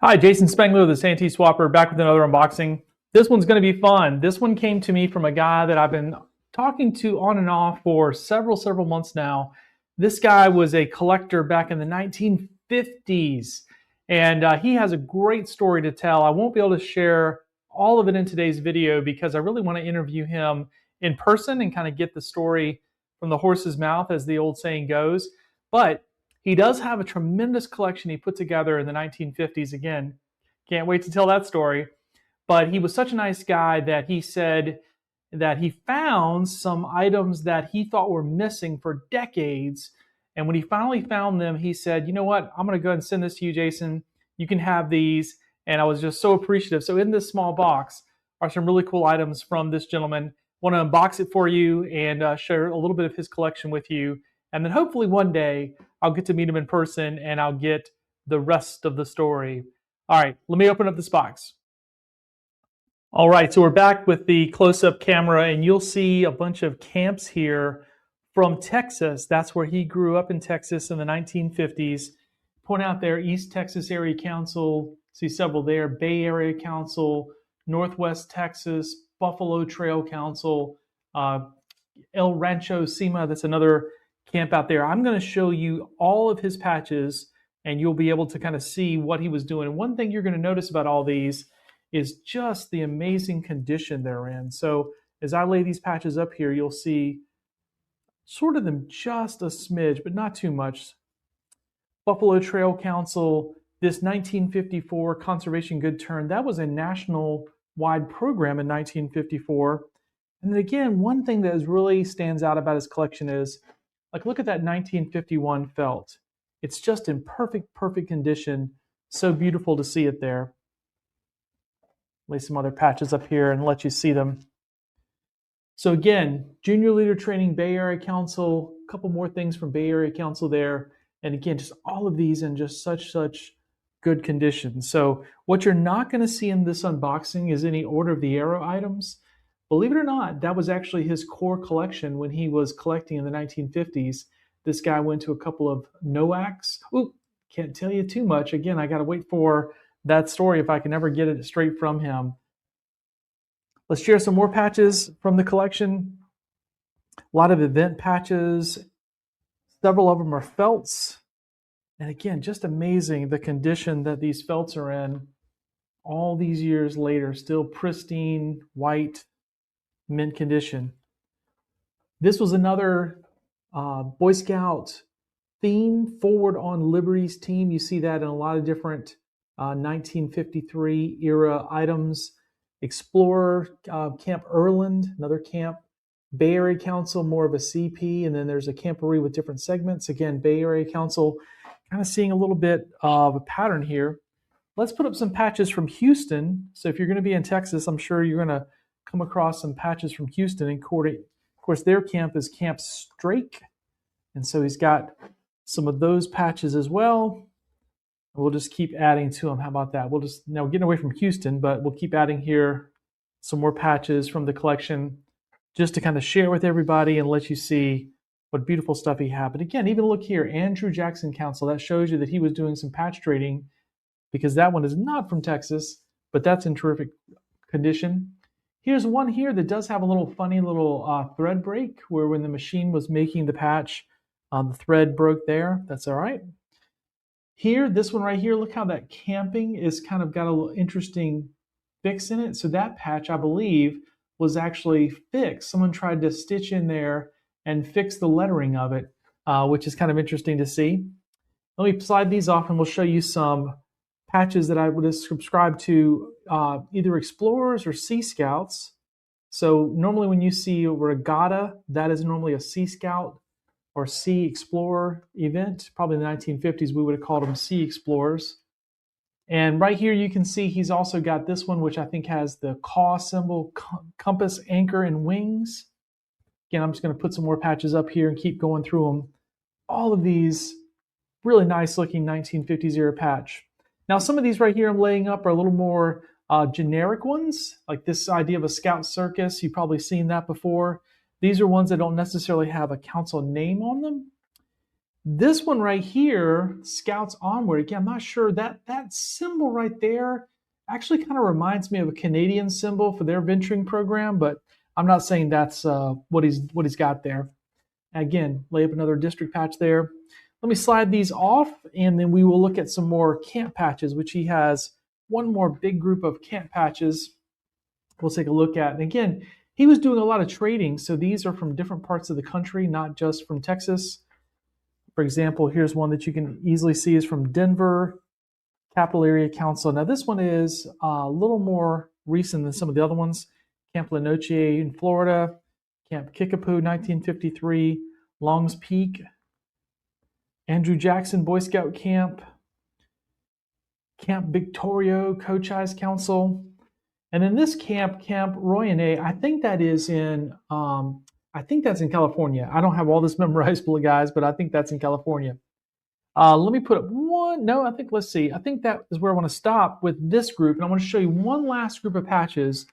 Hi, Jason Spengler of the SanteeSwapper, back with another unboxing. This one's going to be fun. This one came to me from a guy that I've been talking to on and off for several months now. This guy was a collector back in the 1950s, and he has a great story to tell. I won't be able to share all of it in today's video because I really want to interview him in person and kind of get the story from the horse's mouth, as the old saying goes. But he does have a tremendous collection he put together in the 1950s. Again, can't wait to tell that story. But he was such a nice guy that he said that he found some items that he thought were missing for decades. And when he finally found them, he said, you know what, I'm going to go ahead and send this to you, Jason. You can have these. And I was just so appreciative. So in this small box are some really cool items from this gentleman. I want to unbox it for you and share a little bit of his collection with you. And then hopefully one day I'll get to meet him in person and I'll get the rest of the story. All right, let me open up this box. All right, so we're back with the close-up camera, and you'll see a bunch of camps here from Texas. That's where he grew up, in Texas in the 1950s. Point out there, East Texas Area Council, see several there, Bay Area Council, Northwest Texas, Buffalo Trail Council, El Rancho Sima, that's another camp out there. I'm going to show you all of his patches and you'll be able to kind of see what he was doing. And one thing you're going to notice about all these is just the amazing condition they're in. So as I lay these patches up here, you'll see sort of them just a smidge, but not too much. Buffalo Trail Council, this 1954 Conservation Good Turn, that was a national-wide program in 1954. And then again, one thing that really stands out about his collection is, like, look at that 1951 felt. It's just in perfect condition. So beautiful to see it there. Lay some other patches up here and let you see them. So again, Junior Leader Training, Bay Area Council, a couple more things from Bay Area Council there. And again, just all of these in just such good condition. So what you're not going to see in this unboxing is any Order of the Arrow items. Believe it or not, that was actually his core collection when he was collecting in the 1950s. This guy went to a couple of NOACs. Ooh, can't tell you too much. Again, I got to wait for that story if I can ever get it straight from him. Let's share some more patches from the collection. A lot of event patches. Several of them are felts. And again, just amazing the condition that these felts are in all these years later, still pristine, white, mint condition. This was another Boy Scout theme, Forward on Liberty's team. You see that in a lot of different 1953 era items. Explorer, Camp Erland, another camp. Bay Area Council, more of a CP, and then there's a camporee with different segments. Again, Bay Area Council, kind of seeing a little bit of a pattern here. Let's put up some patches from Houston. So if you're going to be in Texas, I'm sure you're going to come across some patches from Houston. And of course, their camp is Camp Strake. And so he's got some of those patches as well. We'll just keep adding to them. How about that? We'll just, now we're getting away from Houston, but we'll keep adding here some more patches from the collection just to kind of share with everybody and let you see what beautiful stuff he had. But again, even look here, Andrew Jackson Council. That shows you that he was doing some patch trading, because that one is not from Texas, but that's in terrific condition. Here's one here that does have a little funny little thread break, where when the machine was making the patch, the thread broke there. That's all right. Here, this one right here, look how that camping is kind of got a little interesting fix in it. So that patch, I believe, was actually fixed. Someone tried to stitch in there and fix the lettering of it, which is kind of interesting to see. Let me slide these off and we'll show you some patches that I would have subscribed to, either Explorers or Sea Scouts. So normally when you see a regatta, that is normally a Sea Scout or Sea Explorer event. Probably in the 1950s, we would have called them Sea Explorers. And right here you can see he's also got this one, which I think has the caw symbol, compass, anchor, and wings. Again, I'm just going to put some more patches up here and keep going through them. All of these really nice looking 1950s era patch. Now some of these right here I'm laying up are a little more generic ones, like this idea of a Scout Circus. You've probably seen that before. These are ones that don't necessarily have a council name on them. This one right here, Scouts Onward. Again, I'm not sure that symbol right there actually kind of reminds me of a Canadian symbol for their venturing program, but I'm not saying that's what he's got there. Again, lay up another district patch there. Let me slide these off, and then we will look at some more camp patches, which he has one more big group of camp patches we'll take a look at. And again, he was doing a lot of trading, so these are from different parts of the country, not just from Texas. For example, here's one that you can easily see is from Denver Capital Area Council. Now, this one is a little more recent than some of the other ones. Camp La Noche in Florida, Camp Kickapoo, 1953, Longs Peak, Andrew Jackson Boy Scout Camp, Camp Victorio Cochise Council, and then this camp, Camp Royane, I think that is in, I think that's in California. I don't have all this memorized, guys, but I think that's in California. Let me put up one. No, I think, let's see. I think that is where I want to stop with this group. And I want to show you one last group of patches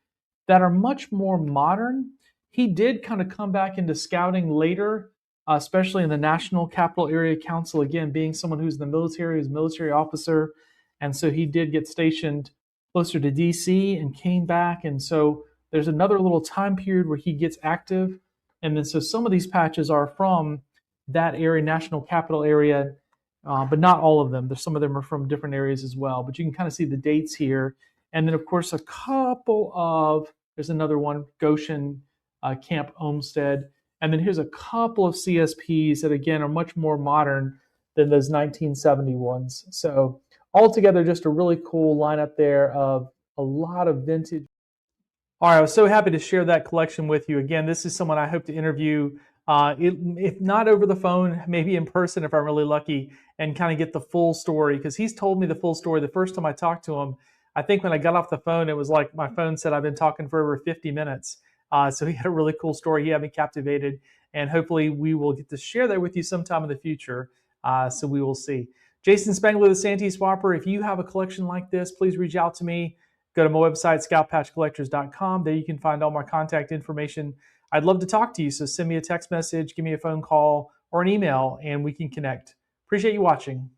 that are much more modern. He did kind of come back into scouting later, especially in the National Capital Area Council, again, being someone who's in the military, who's a military officer. And so he did get stationed closer to DC and came back. And so there's another little time period where he gets active. And then so some of these patches are from that area, National Capital Area, but not all of them. Some of them are from different areas as well. But you can kind of see the dates here. And then, of course, a couple of, there's another one, Goshen, Camp Olmsted. And then here's a couple of CSPs that, again, are much more modern than those 1970 ones. So altogether, just a really cool lineup there of a lot of vintage. All right, I was so happy to share that collection with you. Again, this is someone I hope to interview, if not over the phone, maybe in person if I'm really lucky, and kind of get the full story, because he's told me the full story the first time I talked to him. I think when I got off the phone, it was like my phone said I've been talking for over 50 minutes. So he had a really cool story. He had me captivated, and hopefully we will get to share that with you sometime in the future. So we will see. Jason Spangler, the SanteeSwapper. If you have a collection like this, please reach out to me. Go to my website, scoutpatchcollectors.com. There you can find all my contact information. I'd love to talk to you, so send me a text message, give me a phone call, or an email, and we can connect. Appreciate you watching.